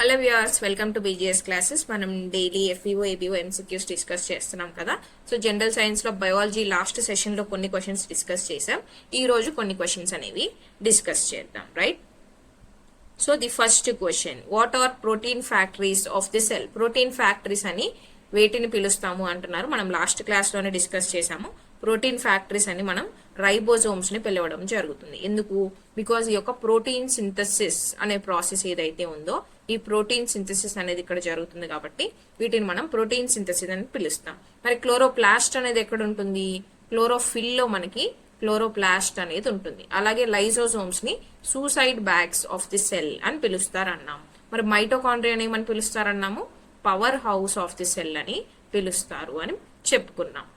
Hello viewers, welcome to BGS classes. మనం daily FEO ABO MCQs discuss చేస్తున్నాం కదా. So general సైన్స్లో biology last సెషన్లో కొన్ని క్వశ్చన్స్ డిస్కస్ చేసాం. ఈ రోజు కొన్ని క్వశ్చన్స్ అనేవి డిస్కస్ చేద్దాం, right? So the first question, what are protein factories of the cell? Protein factories అని వేటిని పిలుస్తాము అంటున్నారు. మనం లాస్ట్ క్లాస్లోనే డిస్కస్ చేసాము. ప్రోటీన్ ఫ్యాక్టరీస్ అని మనం రైబోజోమ్స్ ని పిలవడం జరుగుతుంది. ఎందుకు? బికాజ్ ఈ యొక్క ప్రోటీన్ సింథసిస్ అనే ప్రాసెస్ ఏదైతే ఉందో, ఈ ప్రోటీన్ సింథసిస్ అనేది ఇక్కడ జరుగుతుంది కాబట్టి వీటిని మనం ప్రోటీన్ సింథసిస్ అని పిలుస్తాం. మరి క్లోరోప్లాస్ట్ అనేది ఎక్కడ ఉంటుంది? క్లోరోఫిల్ లో మనకి క్లోరోప్లాస్ట్ అనేది ఉంటుంది. అలాగే లైజోజోమ్స్ ని suicide bags of the cell అని పిలుస్తారన్నాం. మరి మైటోకాండ్రియాని ఏమని పిలుస్తారన్నాము? Power house of the cell అని పిలుస్తారు అని చెప్పుకున్నాం.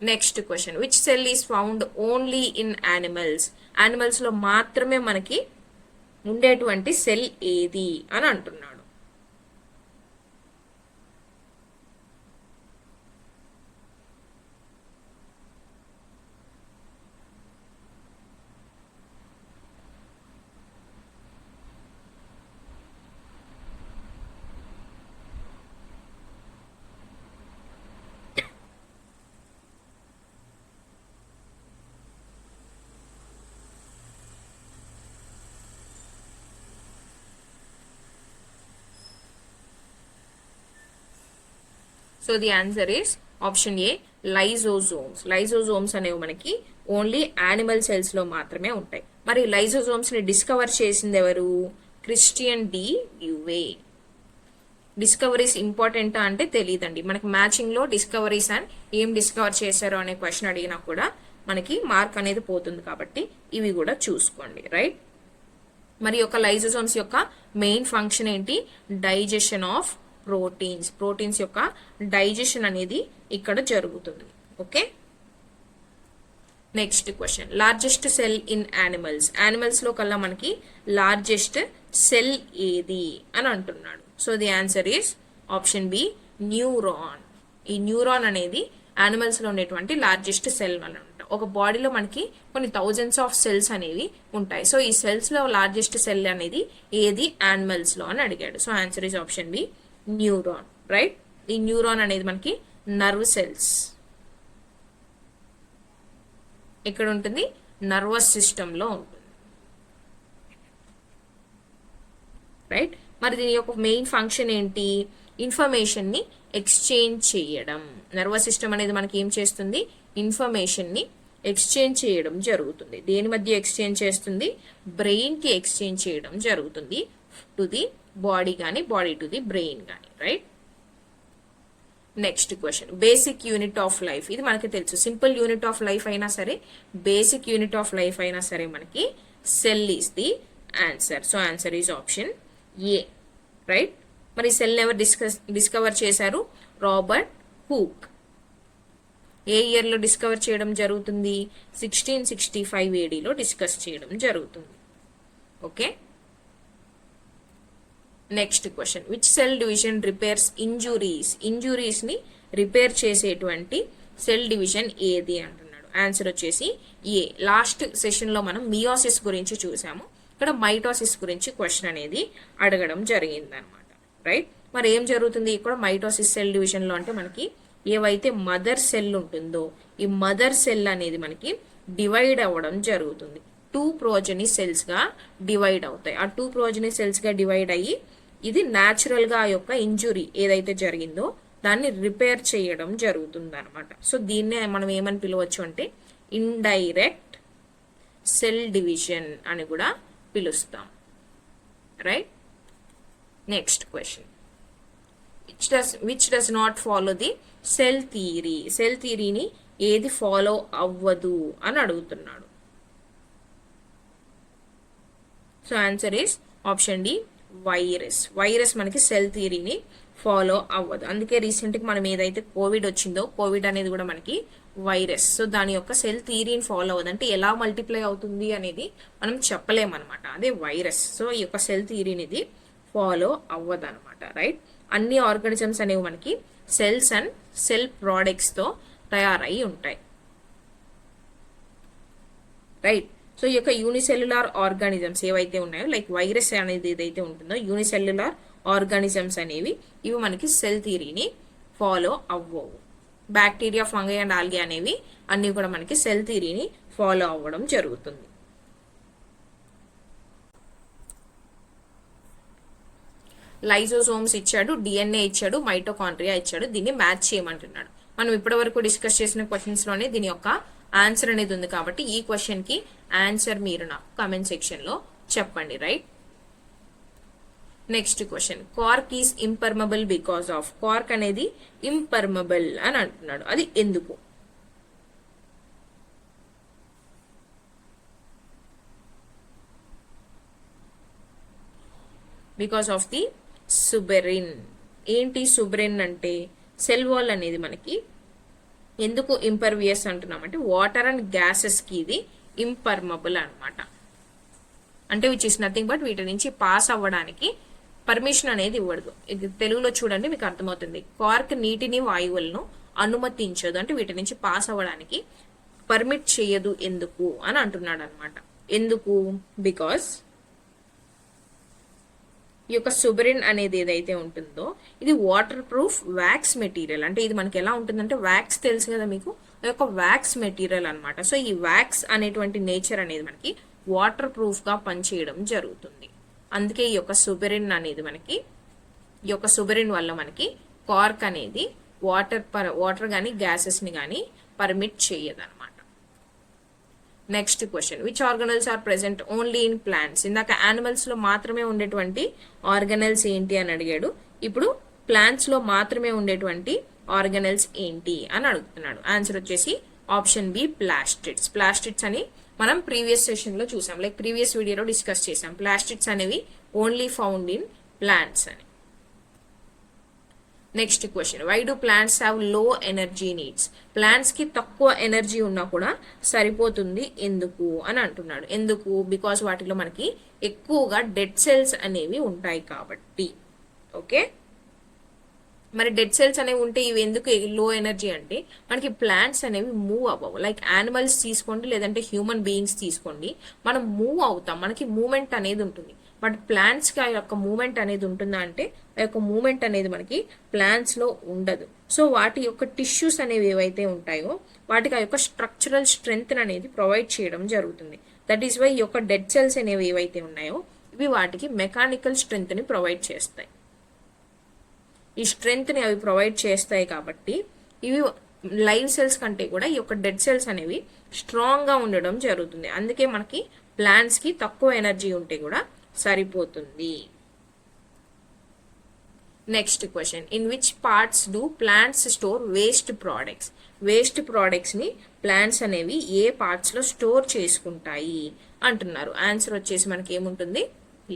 Next question, which cell is found only in animals? Animals లో మాత్రమే మనకి ఉండేటువంటి సెల్ ఏది అని అంటున్నాడు. So the answer is option A, lysosomes. Lysosomes అనేవి మనకి ఓన్లీ యానిమల్ సెల్స్ లో మాత్రమే ఉంటాయి. మరి లైజోజోమ్స్ ని డిస్కవర్ చేసింది ఎవరు? Christian de Duve. డిస్కవరీస్ ఇంపార్టెంటా అంటే తెలియదండి. మనకి మ్యాచింగ్ లో డిస్కవరీస్ అండ్ ఏం డిస్కవర్ చేశారో అనే క్వశ్చన్ అడిగినా కూడా మనకి మార్క్ అనేది పోతుంది కాబట్టి ఇవి కూడా చూసుకోండి, రైట్? మరి యొక్క లైజోజోమ్స్ యొక్క మెయిన్ ఫంక్షన్ ఏంటి? Digestion of proteins. ప్రోటీన్స్ యొక్క డైజెషన్ అనేది ఇక్కడ జరుగుతుంది. Okay, next question, largest cell in animals? Animals లో కల్లా మనకి లార్జెస్ట్ సెల్ ఏది అని అంటున్నాడు. So the answer is option B, neuron. ఈ న్యూరాన్ అనేది యానిమల్స్ లో ఉండేటువంటి లార్జెస్ట్ సెల్ అని అంటాం. ఒక బాడీలో మనకి కొన్ని థౌజండ్స్ ఆఫ్ సెల్స్ అనేవి ఉంటాయి. సో ఈ సెల్స్ లో లార్జెస్ట్ సెల్ అనేది ఏది యానిమల్స్ లో అని అడిగాడు. So answer is option B, neuron, right? ఈ న్యూరాన్ అనేది మనకి నర్వ్ సెల్స్ ఇక్కడ ఉంటుంది, నర్వస్ సిస్టమ్ లో ఉంటుంది, రైట్? మరి దీని యొక్క మెయిన్ ఫంక్షన్ ఏంటి? ఇన్ఫర్మేషన్ ని ఎక్స్చేంజ్ చేయడం. నర్వస్ సిస్టమ్ అనేది మనకి ఏం చేస్తుంది? ఇన్ఫర్మేషన్ ని ఎక్స్చేంజ్ చేయడం జరుగుతుంది. దేని మధ్య ఎక్స్చేంజ్ చేస్తుంది? బ్రెయిన్ కి ఎక్స్చేంజ్ చేయడం జరుగుతుంది. టు ది బాడీ కానీ, బాడీ టు ది బ్రెయిన్ కానీ, right? Next question, basic unit of life. ఇది మనకి తెలుసు. సింపుల్ యూనిట్ ఆఫ్ లైఫ్ అయినా సరే, బేసిక్ యూనిట్ ఆఫ్ లైఫ్ అయినా సరే మనకి cell is the answer. So answer is option A, right? మరి సెల్ ఎవరు డిస్కవర్ చేశారు? Robert Hooke. ఏ ఇయర్ లో డిస్కవర్ చేయడం జరుగుతుంది? 1665 ADలో డిస్కస్ చేయడం జరుగుతుంది. Okay, next question, which cell division repairs injuries? Injuries ని రిపేర్ చేసేటువంటి సెల్ డివిజన్ ఏది అంటున్నాడు. ఆన్సర్ వచ్చేసి ఏ. లాస్ట్ సెషన్ లో మనం మియోసిస్ గురించి చూసాము. ఇక్కడ మైటోసిస్ గురించి క్వశ్చన్ అనేది అడగడం జరిగింది అనమాట, రైట్? మరి ఏం జరుగుతుంది ఇక్కడ మైటోసిస్ సెల్ డివిజన్ లో అంటే మనకి ఏవైతే మదర్ సెల్ ఉంటుందో ఈ మదర్ సెల్ అనేది మనకి డివైడ్ అవ్వడం జరుగుతుంది. 2 ప్రోజనీ సెల్స్ గా డివైడ్ అవుతాయి. ఆ 2 ప్రోజనీ సెల్స్ గా డివైడ్ అయ్యి ఇది న్యాచురల్ గా ఆ యొక్క ఇంజురీ ఏదైతే జరిగిందో దాన్ని రిపేర్ చేయడం జరుగుతుంది అనమాట. సో దీన్నే మనం ఏమని పిలవచ్చు అంటే ఇండైరెక్ట్ సెల్ డివిజన్ అని కూడా పిలుస్తాం, right? Next question, which does not follow the cell theory? Cell థియరీని ఏది ఫాలో అవ్వదు అని అడుగుతున్నాడు. So answer is option D, virus. Virus మనకి సెల్ థియరీని ఫాలో అవ్వదు. అందుకే రీసెంట్గా మనం ఏదైతే కోవిడ్ వచ్చిందో, కోవిడ్ అనేది కూడా మనకి వైరస్. సో దాని యొక్క సెల్ థియరీని ఫాలో అవ్వదు. అంటే ఎలా మల్టిప్లై అవుతుంది అనేది మనం చెప్పలేమన్నమాట. అదే వైరస్. సో ఈ యొక్క సెల్ థియరీని ఇది ఫాలో అవ్వదు అనమాట, రైట్? అన్ని ఆర్గానిజమ్స్ అనేవి మనకి సెల్స్ అండ్ సెల్ ప్రోడక్ట్స్ తో తయారై ఉంటాయి, రైట్? సో ఈ యొక్క యూనిసెల్యులార్ ఆర్గానిజమ్స్ ఏవైతే ఉన్నాయో లైక్ వైరస్ అనేది ఏదైతే ఉంటుందో యూనిసెల్యులార్ ఆర్గానిజమ్స్ అనేవి ఇవి మనకి సెల్ థియరీని ఫాలో అవ్వవు. బ్యాక్టీరియా, ఫంగై అండ్ ఆల్గే అనేవి అన్నీ కూడా మనకి సెల్ థియరీని ఫాలో అవ్వడం జరుగుతుంది. లైజోసోమ్స్ ఇచ్చాడు, డిఎన్ఏ ఇచ్చాడు, మైటోకాండ్రియా ఇచ్చాడు. దీన్ని మ్యాచ్ చేయమంటున్నాడు. మనం ఇప్పటి వరకు డిస్కస్ చేసిన క్వశ్చన్స్ లోనే దీని యొక్క ఆన్సర్ అనేది ఉంది కాబట్టి ఈ క్వశ్చన్ కి ఆన్సర్ మీరు నాకు కమెంట్ సెక్షన్ లో చెప్పండి. Right. Next question, cork is impermeable because of. Cork అనేది ఇంపర్మబుల్ అని అంటున్నాడు, అది ఎందుకు? Because of the suberin. ఏంటి సుబెరిన్ అంటే? సెల్ వాల్ అనేది మనకి ఎందుకు ఇంపర్వియస్ అంటున్నామంటే వాటర్ అండ్ గ్యాసెస్ కి ఇది ఇంపర్మబుల్ అనమాట. అంటే విచ్ ఇస్ నథింగ్ బట్ వీటి నుంచి పాస్ అవ్వడానికి పర్మిషన్ అనేది ఇవ్వదు. ఇది తెలుగులో చూడండి మీకు అర్థమవుతుంది. కార్క్ నీటిని, వాయువులను అనుమతించదు, అంటే వీటి నుంచి పాస్ అవ్వడానికి పర్మిట్ చేయదు. ఎందుకు అని అంటున్నాడు అనమాట. ఎందుకు? బికాస్ ఈ యొక్క సుబెరిన్ అనేది ఏదైతే ఉంటుందో ఇది వాటర్ ప్రూఫ్ వ్యాక్స్ మెటీరియల్. అంటే ఇది మనకి ఎలా ఉంటుందంటే వ్యాక్స్ తెలుసు కదా మీకు, ఈ యొక్క వ్యాక్స్ మెటీరియల్ అనమాట. సో ఈ వ్యాక్స్ అనేటువంటి నేచర్ అనేది మనకి వాటర్ ప్రూఫ్ గా పనిచేయడం జరుగుతుంది. అందుకే ఈ యొక్క సుబెరిన్ అనేది మనకి, ఈ యొక్క సుబెరిన్ వల్ల మనకి కార్క్ అనేది వాటర్ కానీ గ్యాసెస్ ని కానీ పర్మిట్ చేయదన్నమాట. Next question, which organelles are present only in plants. ఇందాక యానిమల్స్ లో మాత్రమే ఉండేటువంటి ఆర్గనల్స్ ఏంటి అని అడిగాడు. ఇప్పుడు ప్లాంట్స్ లో మాత్రమే ఉండేటువంటి ఆర్గనల్స్ ఏంటి అని అడుగుతున్నాడు. ఆన్సర్ వచ్చేసి ఆప్షన్ బి, ప్లాస్టిడ్స్. ప్లాస్టిడ్స్ అని మనం ప్రీవియస్ సెషన్ లో చూసాం, లైక్ ప్రీవియస్ వీడియోలో డిస్కస్ చేసాం. ప్లాస్టిడ్స్ అనేవి ఓన్లీ ఫౌండ్ ఇన్ ప్లాంట్స్ అని. Next question, why do plants have low energy needs. Plants కి తక్కువ ఎనర్జీ ఉన్నా కూడా సరిపోతుంది ఎందుకు అని అంటున్నాడు. ఎందుకు? బికాస్ వాటిలో మనకి ఎక్కువగా డెడ్ సెల్స్ అనేవి ఉంటాయి కాబట్టి. ఓకే, మరి డెడ్ సెల్స్ అనేవి ఉంటే ఇవి ఎందుకు లో ఎనర్జీ అంటే మనకి ప్లాంట్స్ అనేవి మూవ్ అవ్వవు. లైక్ యానిమల్స్ తీసుకోండి, లేదంటే హ్యూమన్ బీయింగ్స్ తీసుకోండి, మనం మూవ్ అవుతాం, మనకి మూమెంట్ అనేది ఉంటుంది. బట్ ప్లాంట్స్ కి ఆ యొక్క మూమెంట్ అనేది ఉంటుందా అంటే ఆ యొక్క మూమెంట్ అనేది మనకి ప్లాంట్స్ లో ఉండదు. సో వాటి యొక్క టిష్యూస్ అనేవి ఏవైతే ఉంటాయో వాటికి ఆ యొక్క స్ట్రక్చరల్ స్ట్రెంగ్త్ అనేది ప్రొవైడ్ చేయడం జరుగుతుంది. దట్ ఈస్ వై ఈ యొక్క డెడ్ సెల్స్ అనేవి ఏవైతే ఉన్నాయో ఇవి వాటికి మెకానికల్ స్ట్రెంగ్త్ ని ప్రొవైడ్ చేస్తాయి. ఈ స్ట్రెంగ్త్ ని అవి ప్రొవైడ్ చేస్తాయి కాబట్టి ఇవి లైవ్ సెల్స్ కంటే కూడా ఈ యొక్క డెడ్ సెల్స్ అనేవి స్ట్రాంగ్ గా ఉండడం జరుగుతుంది. అందుకే మనకి ప్లాంట్స్ కి తక్కువ ఎనర్జీ ఉంటే కూడా సరిపోతుంది. Next question, in which parts do plants store waste products. Waste products ని ప్లాంట్స్ అనేవి ఏ పార్ట్స్ లో స్టోర్ చేసుకుంటాయి అంటున్నారు. ఆన్సర్ వచ్చేసి మనకి ఏముంటుంది?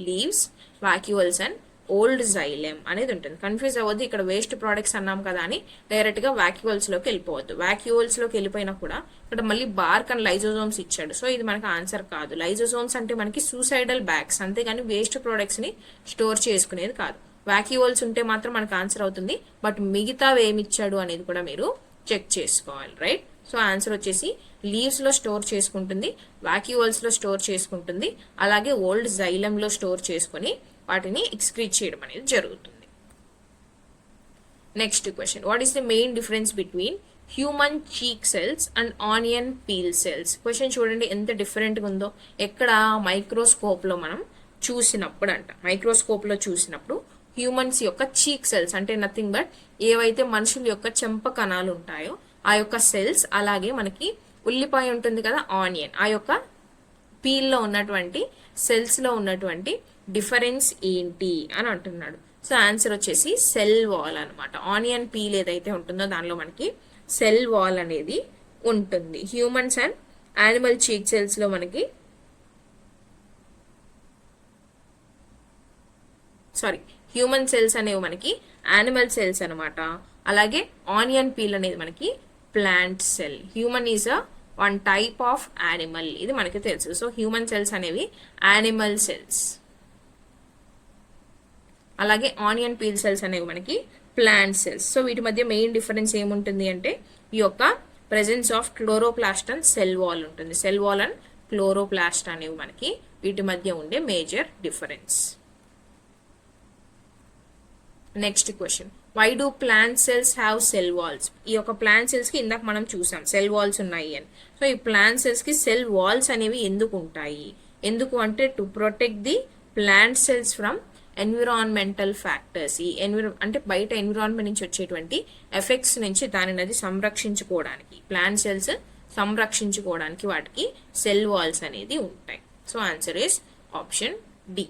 లీవ్స్, వాక్యూల్స్ అండ్ ఓల్డ్ జైలెమ్ అనేది ఉంటుంది. కన్ఫ్యూజ్ అవ్వద్దు, ఇక్కడ వేస్ట్ ప్రోడక్ట్స్ అన్నాం కదా అని డైరెక్ట్ గా వాక్యూల్స్ లోకి వెళ్ళిపోవద్దు. వాక్యూల్స్ లోకి వెళ్ళిపోయినా కూడా ఇక్కడ మళ్ళీ బార్క్ అండ్ లైజోజోమ్స్ ఇచ్చాడు. సో ఇది మనకి ఆన్సర్ కాదు. లైజోజోమ్స్ అంటే మనకి సూసైడల్ బ్యాగ్స్, అంతేగాని వేస్ట్ ప్రోడక్ట్స్ ని స్టోర్ చేసుకునేది కాదు. వాక్యూల్స్ ఉంటే మాత్రం మనకు ఆన్సర్ అవుతుంది. బట్ మిగతావి ఏమి ఇచ్చాడు అనేది కూడా మీరు చెక్ చేసుకోవాలి. రైట్. సో ఆన్సర్ వచ్చేసి లీవ్స్ లో స్టోర్ చేసుకుంటుంది, వాక్యూల్స్ లో స్టోర్ చేసుకుంటుంది, అలాగే ఓల్డ్ జైలమ్ లో స్టోర్ చేసుకుని వాటిని ఎక్స్క్రీట్ చేయడం అనేది జరుగుతుంది. Next question, what is the main difference between human cheek cells and onion peel cells. Question చూడండి ఎంత డిఫరెంట్గా ఉందో. ఎక్కడ? మైక్రోస్కోప్ లో మనం చూసినప్పుడు అంట. మైక్రోస్కోప్ లో చూసినప్పుడు హ్యూమన్స్ యొక్క చీక్ సెల్స్ అంటే నథింగ్ బట్ ఏవైతే మనుషుల యొక్క చెంప కణాలు ఉంటాయో ఆ యొక్క సెల్స్, అలాగే మనకి ఉల్లిపాయ ఉంటుంది కదా ఆనియన్, ఆ యొక్క పీల్ లో ఉన్నటువంటి సెల్స్ లో ఉన్నటువంటి డిఫరెన్స్ ఏంటి అని అంటున్నాడు. సో ఆన్సర్ వచ్చేసి సెల్ వాల్ అనమాట. ఆనియన్ పీల్ ఏదైతే ఉంటుందో దానిలో మనకి సెల్ వాల్ అనేది ఉంటుంది. హ్యూమన్స్ అండ్ యానిమల్ చీక్ సెల్స్ లో మనకి హ్యూమన్ సెల్స్ అనేవి మనకి యానిమల్ సెల్స్ అనమాట. అలాగే ఆనియన్ పీల్ అనేది మనకి plant cell. Human is a one type of animal, ఇది మనకి తెలుసు. సో హ్యూమన్ సెల్స్ అనేవి యానిమల్ సెల్స్, అలాగే ఆనియన్ పీల్ సెల్స్ అనేవి మనకి ప్లాంట్ సెల్స్. సో వీటి మధ్య మెయిన్ డిఫరెన్స్ ఏముంటుంది అంటే ఈ యొక్క presence of chloroplast and cell wall ఉంటుంది. సెల్ వాల్ అండ్ క్లోరోప్లాస్ట్ అనేవి మనకి వీటి మధ్య ఉండే major difference. Next question, why do plant cells have cell walls? ఈ యొక్క ప్లాంట్ సెల్స్ కి ఇందాక మనం చూసాం సెల్ వాల్స్ ఉన్నాయి అని. సో ఈ ప్లాంట్ సెల్స్ కి సెల్ వాల్స్ అనేవి ఎందుకు ఉంటాయి? ఎందుకు అంటే to protect the plant cells from environmental factors. ఈ అంటే బయట ఎన్విరాన్మెంట్ నుంచి వచ్చేటువంటి ఎఫెక్ట్స్ నుంచి దానిని సంరక్షించుకోవడానికి, ప్లాంట్ సెల్స్ సంరక్షించుకోవడానికి వాటికి సెల్ వాల్స్ అనేది ఉంటాయి. So answer is option D.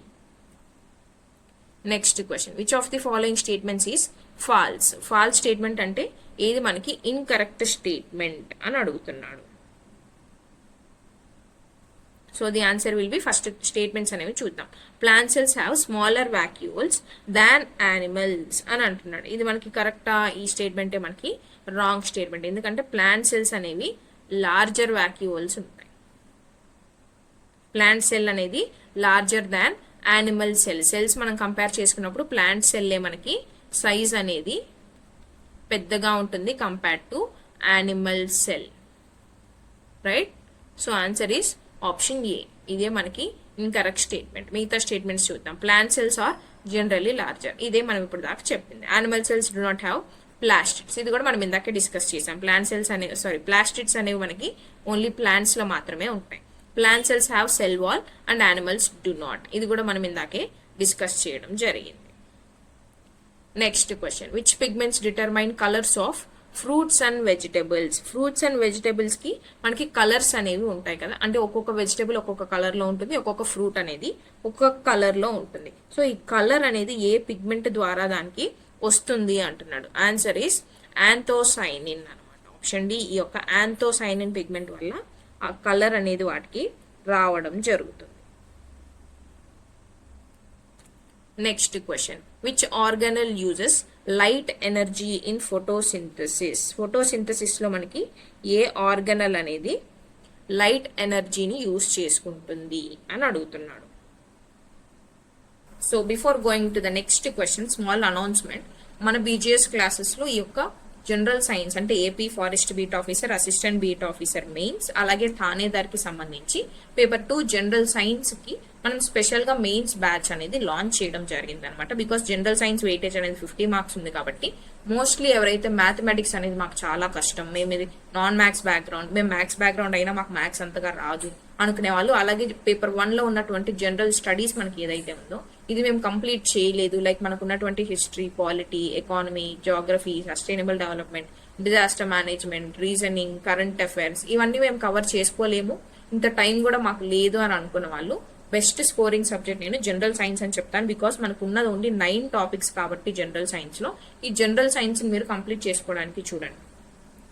Next question, which of the following statements is false? False statement అంటే ఏది మనకి ఇన్కరెక్ట్ స్టేట్మెంట్ అని అడుగుతున్నాడు. So the answer will be first statements అనేవి చూద్దాం. Plant cells have smaller vacuoles than animals అని అంటున్నాడు. ఇది మనకి కరెక్టా? ఈ స్టేట్మెంటే మనకి రాంగ్ స్టేట్మెంట్. ఎందుకంటే ప్లాంట్ సెల్స్ అనేవి లార్జర్ వాక్యూల్స్ ఉంటాయి. ప్లాంట్ సెల్ అనేది larger than animal cell. Cells మనం కంపేర్ చేసుకున్నప్పుడు ప్లాంట్ సెల్లే మనకి సైజ్ అనేది పెద్దగా ఉంటుంది compared to animal cell, right? So answer is option A. ఇదే మనకి ఇన్కరెక్ట్ స్టేట్మెంట్. మిగతా స్టేట్మెంట్స్ చూద్దాం. Plant cells are generally larger, ఇదే మనం ఇప్పుడు దాకా చెప్పింది. Animal cells do not have plastids, ఇది కూడా మనం ఇందాకే డిస్కస్ చేసాం. ప్లాంట్ సెల్స్ అనేవి ప్లాస్టిడ్స్ అనేవి మనకి ఓన్లీ ప్లాంట్స్ లో మాత్రమే ఉంటాయి. Plant cells have cell wall and animals do not, ఇది కూడా మనం ఇందాకే డిస్కస్ చేయడం జరిగింది. Next question, which pigments determine colours of fruits and vegetables? Fruits and vegetables కి మనకి కలర్స్ అనేవి ఉంటాయి కదా, అంటే ఒక్కొక్క వెజిటబుల్ ఒక్కొక్క కలర్ లో ఉంటుంది, ఒక్కొక్క ఫ్రూట్ అనేది ఒక్కొక్క కలర్ లో ఉంటుంది. సో ఈ కలర్ అనేది ఏ పిగ్మెంట్ ద్వారా దానికి వస్తుంది అంటున్నాడు. ఆన్సర్ ఈస్ యాంథోసైనిన్ అనమాట. Option D. ఈ యొక్క యాంథోసైనిన్ పిగ్మెంట్ వల్ల ఆ కలర్ అనేది వాటికి రావడం జరుగుతుంది. Next question, which organelle uses light energy in photosynthesis? Photosynthesis లో మనకి ఏ ఆర్గానల్ అనేది లైట్ ఎనర్జీని యూజ్ చేసుకుంటుంది అని అడుగుతున్నాడు. So before going to the next question, small announcement. మన బీజీఎస్ క్లాసెస్ లో ఈ యొక్క జనరల్ సైన్స్ అంటే AP forest beat officer, assistant beat officer mains, అలాగే థానేదార్ కి సంబంధించి పేపర్ 2 జనరల్ సైన్స్ కి మనం స్పెషల్ గా మెయిన్స్ బ్యాచ్ అనేది లాంచ్ చేయడం జరిగింది అనమాట. బికాస్ జనరల్ సైన్స్ వెయిటేజ్ అనేది 50 మార్క్స్ ఉంది కాబట్టి మోస్ట్లీ ఎవరైతే మ్యాథమెటిక్స్ అనేది మాకు చాలా కష్టం, మేము ఇది నాన్ మ్యాథ్స్ బ్యాక్గ్రౌండ్, మేము మ్యాథ్స్ బ్యాక్గ్రౌండ్ అయినా మాకు మ్యాథ్స్ అంతగా రాదు అనుకునే వాళ్ళు, అలాగే పేపర్ 1 లో ఉన్నటువంటి జనరల్ స్టడీస్ మనకి ఏదైతే ఉందో ఇది మేము కంప్లీట్ చేయలేదు, లైక్ మనకు ఉన్నటువంటి history, polity, economy, geography, sustainable development, disaster management, reasoning, current affairs, ఇవన్నీ మేము కవర్ చేసుకోలేము, ఇంత టైం కూడా మాకు లేదు అని అనుకున్న వాళ్ళు బెస్ట్ స్కోరింగ్ సబ్జెక్ట్ నేను జనరల్ సైన్స్ అని చెప్తాను. బికాస్ మనకు ఉన్నది ఓన్లీ 9 టాపిక్స్ కాబట్టి జనరల్ సైన్స్ లో ఈ జనరల్ సైన్స్ మీరు కంప్లీట్ చేసుకోవడానికి చూడండి.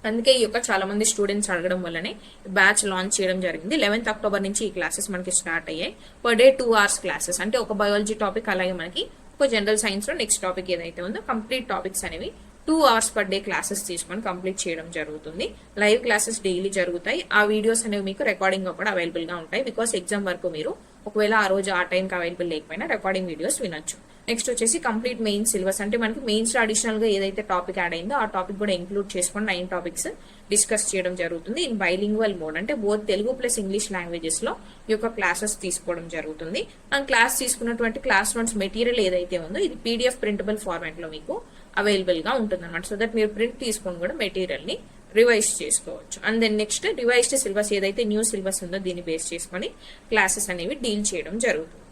అందుకే ఈ యొక్క చాలా మంది స్టూడెంట్స్ అడగడం వల్లనే బ్యాచ్ లాంచ్ చేయడం జరిగింది. 11th అక్టోబర్ నుంచి ఈ క్లాసెస్ మనకి స్టార్ట్ అయ్యాయి. పర్ డే 2 hours క్లాసెస్, అంటే ఒక బయాలజీ టాపిక్, అలాగే మనకి ఒక జనరల్ సైన్స్ లో నెక్స్ట్ టాపిక్ ఏదైతే ఉందో కంప్లీట్ టాపిక్స్ అనేవి 2 hours పర్ డే క్లాసెస్ తీసుకొని కంప్లీట్ చేయడం జరుగుతుంది. లైవ్ క్లాసెస్ డైలీ జరుగుతాయి. ఆ వీడియోస్ అనేవి మీకు రికార్డింగ్ కూడా అవైలబుల్ గా ఉంటాయి. బికాస్ ఎగ్జామ్ వరకు మీరు ఒకవేళ ఆ రోజు ఆ టైంకి అవైలబుల్ లేకపోయినా రికార్డింగ్ వీడియోస్ వినొచ్చు. నెక్స్ట్ వచ్చేసి కంప్లీట్ మెయిన్ సిలబస్, అంటే మనకి మెయిన్స్ లో అడిషనల్ గా ఏదైతే టాపిక్ యాడ్ అయిందో ఆ టాపిక్ కూడా ఇంక్లూడ్ చేసుకొని 9 టాపిక్స్ డిస్కస్ చేయడం జరుగుతుంది. ఇన్ బైలింగ్వల్ మోడ్, అంటే both Telugu plus English languages లో ఈ యొక్క క్లాసెస్ తీసుకోవడం జరుగుతుంది. అండ్ క్లాస్ తీసుకున్నటువంటి క్లాస్ నోట్స్ మెటీరియల్ ఏదైతే ఉందో ఇది పీడిఎఫ్ ప్రింటబుల్ ఫార్మాట్ లో మీకు అవైలబుల్ గా ఉంటుంది అనమాట. సో దట్ మీరు ప్రింట్ తీసుకొని కూడా మెటీరియల్ ని రివైజ్ చేసుకోవచ్చు. And then next revised syllabus ఏదైతే న్యూ సిలబస్ ఉందో దీన్ని బేస్ చేసుకొని క్లాసెస్ అనేవి డీల్ చేయడం జరుగుతుంది.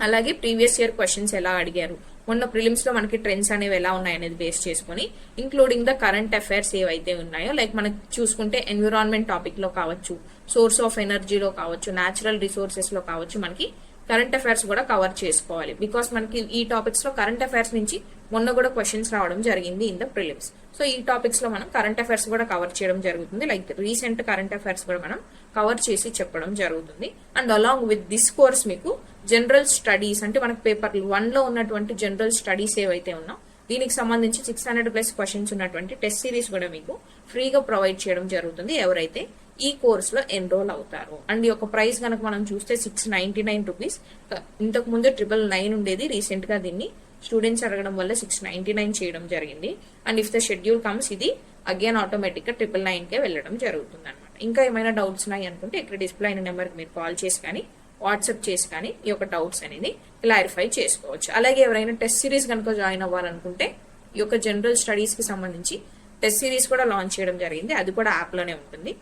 అలాగే ప్రీవియస్ ఇయర్ క్వశ్చన్స్ ఎలా అడిగారు, మొన్న ప్రిలిమ్స్ లో మనకి ట్రెండ్స్ అనేవి ఎలా ఉన్నాయి అనేది బేస్ చేసుకొని ఇంక్లూడింగ్ ద కరెంట్ అఫైర్స్ ఏవైతే ఉన్నాయో, లైక్ మనకి చూసుకుంటే ఎన్విరాన్మెంట్ టాపిక్ లో కావచ్చు, సోర్స్ ఆఫ్ ఎనర్జీలో కావచ్చు, న్యాచురల్ రిసోర్సెస్ లో కావచ్చు, మనకి కరెంట్ అఫైర్స్ కూడా కవర్ చేసుకోవాలి. బికాస్ మనకి ఈ టాపిక్స్ లో కరెంట్ అఫైర్స్ నుంచి మొన్న కూడా క్వశ్చన్స్ రావడం జరిగింది ఇన్ ద ప్రిలిమ్స్. సో ఈ టాపిక్స్ లో మనం కరెంట్ అఫైర్స్ కూడా కవర్ చేయడం జరుగుతుంది. లైక్ రీసెంట్ కరెంట్ అఫైర్స్ కూడా మనం కవర్ చేసి చెప్పడం జరుగుతుంది. And along with this course మీకు జనరల్ స్టడీస్, అంటే మనకు పేపర్ 1 లో ఉన్నటువంటి జనరల్ స్టడీస్ ఏవైతే ఉన్నాయో దీనికి సంబంధించి 600+ క్వశ్చన్స్ ఉన్నటువంటి టెస్ట్ సిరీస్ కూడా మీకు ఫ్రీగా ప్రొవైడ్ చేయడం జరుగుతుంది ఎవరైతే ఈ కోర్స్ లో ఎన్రోల్ అవుతారు. అండ్ ఈ యొక్క ప్రైస్ కనుక మనం చూస్తే 699 రూపీస్. ఇంతకు ముందు 999 ఉండేది, రీసెంట్ గా దీన్ని స్టూడెంట్స్ అడగడం వల్ల 699 చేయడం జరిగింది. And if the schedule comes ఇది అగైన్ ఆటోమేటిక్ గా 999కే వెళ్ళడం జరుగుతుంది అనమాట. ఇంకా ఏమైనా డౌట్స్ ఉన్నాయి అనుకుంటే ఇక్కడ డిస్ప్లే అయిన నెంబర్కి మీరు కాల్ చేసి కానీ వాట్సాప్ చేసి కానీ ఈ యొక్క డౌట్స్ అనేది క్లారిఫై చేసుకోవచ్చు. అలాగే ఎవరైనా టెస్ట్ సిరీస్ కనుక జాయిన్ అవ్వాలనుకుంటే ఈ యొక్క జనరల్ స్టడీస్కి సంబంధించి టెస్ట్ సిరీస్ కూడా లాంచ్ చేయడం జరిగింది. అది కూడా యాప్లోనే ఉంటుంది.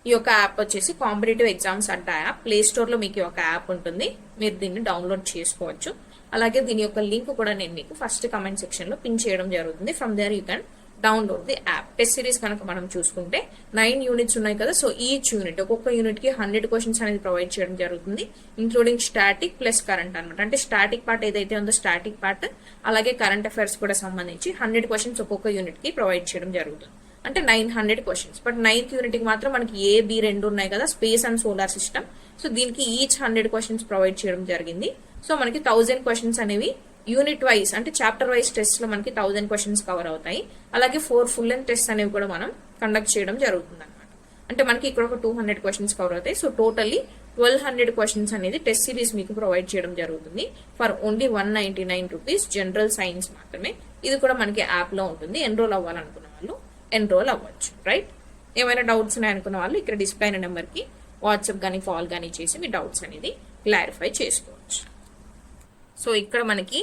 ఈ యొక్క యాప్ వచ్చేసి కాంపిటేటివ్ ఎగ్జామ్స్ అడ్డా యాప్. ప్లే స్టోర్లో మీకు ఈ యొక్క యాప్ ఉంటుంది, మీరు దీన్ని డౌన్లోడ్ చేసుకోవచ్చు. అలాగే దీని యొక్క లింక్ కూడా నేను మీకు ఫస్ట్ కమెంట్ సెక్షన్లో పిన్ చేయడం జరుగుతుంది. From there you can download the app. Test series కనుక మనం చూసుకుంటే 9 యూనిట్స్ ఉన్నాయి కదా. సో ఈచ్ యూనిట్ ఒక్కొక్క యూనిట్ కి 100 క్వశ్చన్స్ అనేది ప్రొవైడ్ చేయడం జరుగుతుంది, ఇంక్లూడింగ్ స్టాటిక్ ప్లస్ కరెంట్ అనమాట. అంటే స్టాటిక్ పార్ట్ ఏదైతే ఉందో స్టాటిక్ పార్ట్, అలాగే కరెంట్ అఫైర్స్ కూడా సంబంధించి 100 క్వశ్చన్స్ ఒక్కొక్క యూనిట్ కి ప్రొవైడ్ చేయడం జరుగుతుంది. అంటే 900 క్వశ్చన్స్. బట్ 9th యూనిట్ కి మాత్రం మనకి A, B రెండు ఉన్నాయి కదా, space and solar system. So దీనికి ఈచ్ 100 క్వశ్చన్స్ ప్రొవైడ్ చేయడం జరిగింది. సో మనకి 1000 క్వశ్చన్స్ అనేవి యూనిట్ వైజ్ అంటే చాప్టర్ వైజ్ టెస్ట్ లో మనకి 1000 క్వశ్చన్స్ కవర్ అవుతాయి. అలాగే 4 ఫుల్ లెంగ్త్ టెస్ట్ అనేవి కూడా మనం కండక్ట్ చేయడం జరుగుతుంది అనమాట. అంటే మనకి ఇక్కడ ఒక 200 క్వశ్చన్స్ కవర్ అవుతాయి. సో టోటల్లీ 1200 క్వశ్చన్స్ అనేది టెస్ట్ సిరీస్ మీకు ప్రొవైడ్ చేయడం జరుగుతుంది for only 199 rupees. General science మాత్రమే. ఇది కూడా మనకి యాప్ లో ఉంటుంది. ఎన్రోల్ అవ్వాలనుకున్న వాళ్ళు ఎన్రోల్ అవ్వచ్చు. రైట్? ఏమైనా డౌట్స్ ఉన్నాయనుకున్న వాళ్ళు ఇక్కడ డిస్ప్లే అయిన నెంబర్కి వాట్సాప్ కానీ కాల్ కానీ చేసి మీ డౌట్స్ అనేది క్లారిఫై చేసుకోవచ్చు. సో ఇక్కడ మనకి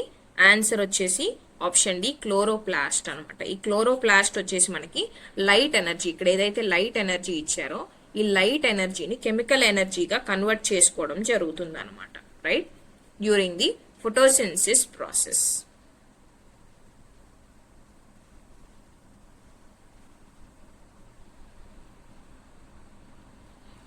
ఆన్సర్ వచ్చేసి ఆప్షన్ డి క్లోరోప్లాస్ట్ అనమాట. ఈ క్లోరోప్లాస్ట్ వచ్చేసి మనకి లైట్ ఎనర్జీ, ఇక్కడ ఏదైతే లైట్ ఎనర్జీ ఇచ్చారో ఈ లైట్ ఎనర్జీని కెమికల్ ఎనర్జీగా కన్వర్ట్ చేసుకోవడం జరుగుతుంది అనమాట. Right? During the photosynthesis process.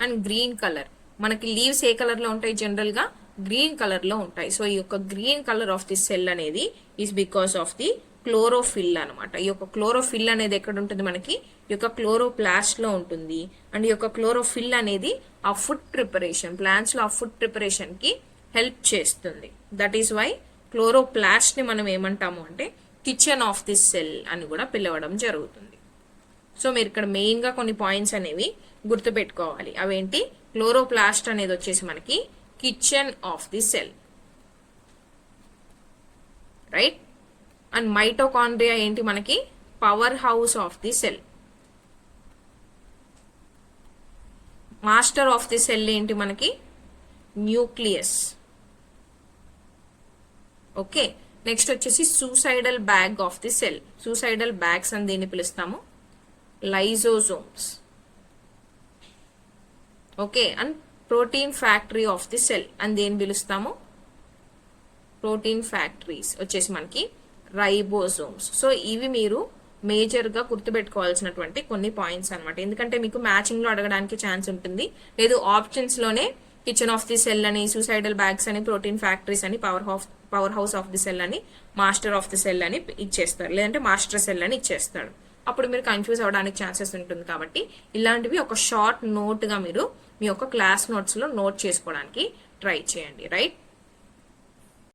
And green colour, మనకి లీవ్స్ ఏ కలర్ లో ఉంటాయి? జనరల్ గా గ్రీన్ కలర్ లో ఉంటాయి. సో ఈ యొక్క green colour of the cell అనేది is because of the chlorophyll అనమాట. ఈ యొక్క క్లోరోఫిల్ అనేది ఎక్కడ ఉంటుంది? మనకి ఈ యొక్క క్లోరోప్లాస్ట్ లో ఉంటుంది. అండ్ ఈ యొక్క క్లోరోఫిల్ అనేది ఆ ఫుడ్ ప్రిపరేషన్, ప్లాంట్స్ లో ఆ ఫుడ్ ప్రిపరేషన్ కి హెల్ప్ చేస్తుంది. దట్ ఈస్ వై క్లోరోప్లాస్ట్ ని మనం ఏమంటాము అంటే కిచెన్ ఆఫ్ ది సెల్ అని కూడా పిలవడం జరుగుతుంది. సో మీరు ఇక్కడ మెయిన్ గా కొన్ని పాయింట్స్ అనేవి గుర్తుపెట్టుకోవాలి. అవేంటి? క్లోరోప్లాస్ట్ అనేది వచ్చేసి మనకి kitchen of the cell. Right? And mitochondria ఏంటి? మనకి power house of the cell. Master of the cell ఏంటి? మనకి న్యూక్లియస్. ఓకే, నెక్స్ట్ వచ్చేసి suicidal bag of the cell. Suicidal bags అని దీన్ని పిలుస్తాము lysosomes. Okay, and protein factory of the cell అని దేని పిలుస్తాము? ప్రోటీన్ ఫ్యాక్టరీస్ వచ్చేసి మనకి రైబోజోమ్స్. సో ఇవి మీరు మేజర్ గా గుర్తుపెట్టుకోవాల్సినటువంటి కొన్ని పాయింట్స్ అనమాట. ఎందుకంటే మీకు మ్యాచింగ్ లో అడగడానికి ఛాన్స్ ఉంటుంది. లేదు ఆప్షన్స్ లోనే కిచెన్ ఆఫ్ ది సెల్ అని, సూసైడల్ బ్యాగ్స్ అని, ప్రోటీన్ ఫ్యాక్టరీస్ అని, power house of the cell అని, మాస్టర్ ఆఫ్ ది సెల్ అని ఇచ్చేస్తారు. లేదంటే మాస్టర్ సెల్ అని ఇచ్చేస్తాడు. అప్పుడు మీరు కన్ఫ్యూజ్ అవడానికి ఛాన్సెస్ ఉంటుంది. కాబట్టి ఇలాంటివి ఒక షార్ట్ నోట్ గా మీరు మీ యొక్క క్లాస్ నోట్స్ లో నోట్ చేసుకోవడానికి ట్రై చేయండి. రైట్?